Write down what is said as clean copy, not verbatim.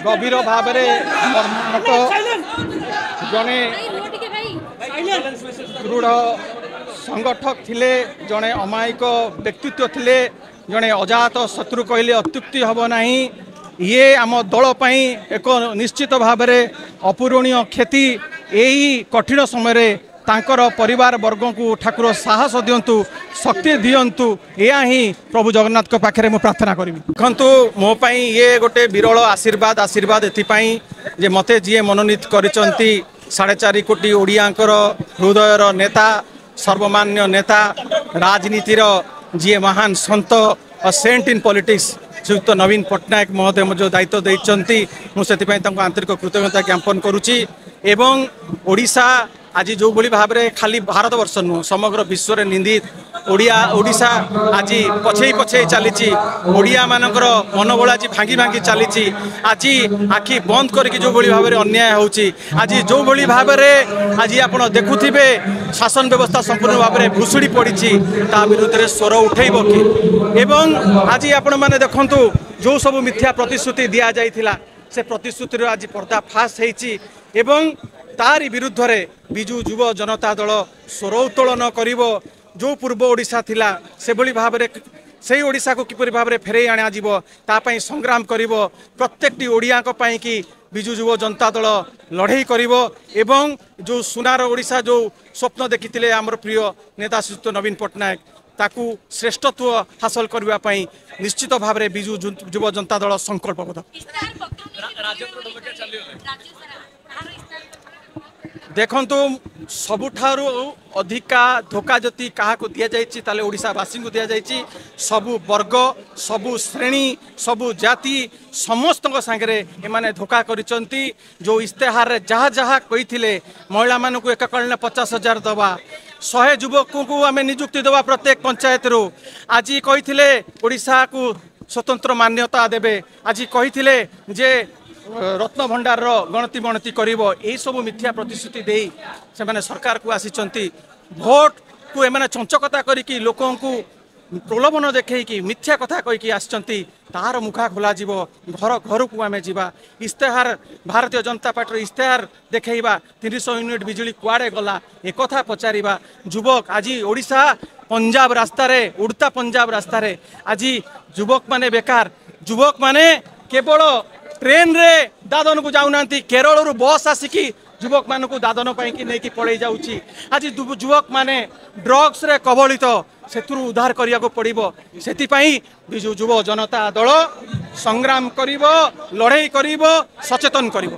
गभीर भाव जड़े दृढ़ संगठक थिले जड़े अमायिक व्यक्तित्व थिले जड़े अजात शत्रु कहले अत्युक्ति हम नहीं ये आम दल पई एक निश्चित भाव अपूरणीय क्षति यही कठिन समय तांकर परिवार वर्ग को ठाकुर साहस दिंतु शक्ति दिंतु या ही प्रभु जगन्नाथ के पाखे मु प्रार्थना करी। देखु मोपाई ये गोटे विरल आशीर्वाद आशीर्वाद एपाई जे मते जी मनोनीत करिसंती 4.5 कोटी ओडियांकर हृदयर नेता सर्वमान्य नेता राजनीतिर जी महान संत और सेंट इन पॉलिटिक्स श्रीयुक्त नवीन पट्टनायक महोदय जो दायित्व देइचंती मुझे आंतरिक कृतज्ञता ज्ञापन करुच्ची एवं ओडिशा आज जो भली भाव में खाली भारत वर्ष नुह समग्र विश्व में निंदित ओडिशा आज पछे पछे चली ओडिया मानकर मनोबल आज भांगी भांगी चली आज आखि बंद करके जो भली भाव में अन्याय होची आज जो भली भाव में आज आप देखुथिबे शासन व्यवस्था संपूर्ण भाव में भुशुड़ी पड़ी ता विरुद्ध में स्वर उठेब कि एवं आज आपण मैंने देखु जो सब मिथ्या प्रतिश्रुति दि जाइथिला से प्रतिश्रुति आज पर्दाफाश होती एवं तारी विरुद्ध रे बिजु युव जनता दल स्वर उत्तोलन करिवो जो पूर्व ओडिशा थिला से भली भाव में से ओडिशा को किपरि भाव में फेरे आना जीवो तापई संग्राम करिवो प्रत्येकटी ओडिया को पाई कि बिजु युव जनता दल लड़ाई करिवो एवं जो सुनार ओडिशा जो स्वप्न देखिथिले आमर प्रिय नेता श्रीयुक्त नवीन पट्टनायक ताकू श्रेष्ठत्व हासिल करबा पई निश्चित भाव में बिजु युव जनता दल संकल्पबद्ध। देखंतु सबुठारु अधिका धोखा जति क्या दि जाए ओडिशावासी को दि जाए सबु वर्ग सबु श्रेणी सबु जाति समस्त सांगे एमाने धोखा करिसंती जो इस्तेहार जहाँ जहाँ कही महिला मानक एककालीन 50,000 दवा 100 युवक को आम निजुक्ति दवा प्रत्येक पंचायत रू आज कही ओडिशा को स्वतंत्र मान्यता देवे आज कही जे रत्न भंडार गणति बणति करिवो एई सब मिथ्या प्रतिश्रुति देई से माने सरकार को आसीचंती भोट को एमाने चंचकता करिकी लोकों को प्रलोभन देखैकी मिथ्या कथा कहिकी आसीचंती तार मुखा खोला जीवो घर घर को आमे जीवा इस्तेहार भारतीय जनता पार्टी इस्तेहार देखैबा 300 यूनिट बिजली कुआडे गला ए कथा पचारिबा युवक आज ओडिशा पंजाब रास्ता रे उड़ता पंजाब रास्ता रे आज युवक माने बेकार युवक माने केवल ट्रेन रे दादन को जाऊना केरल रु बस आसिकी युवक मान को दादन पाई नहीं पड़े जाऊँगी आज युवक माने ड्रग्स रे कबलित से उद्धार करिया को पड़िबो सेतिपाई बिजु युव जनता दल संग्राम करिवो लड़ाई करिवो सचेतन करिवो।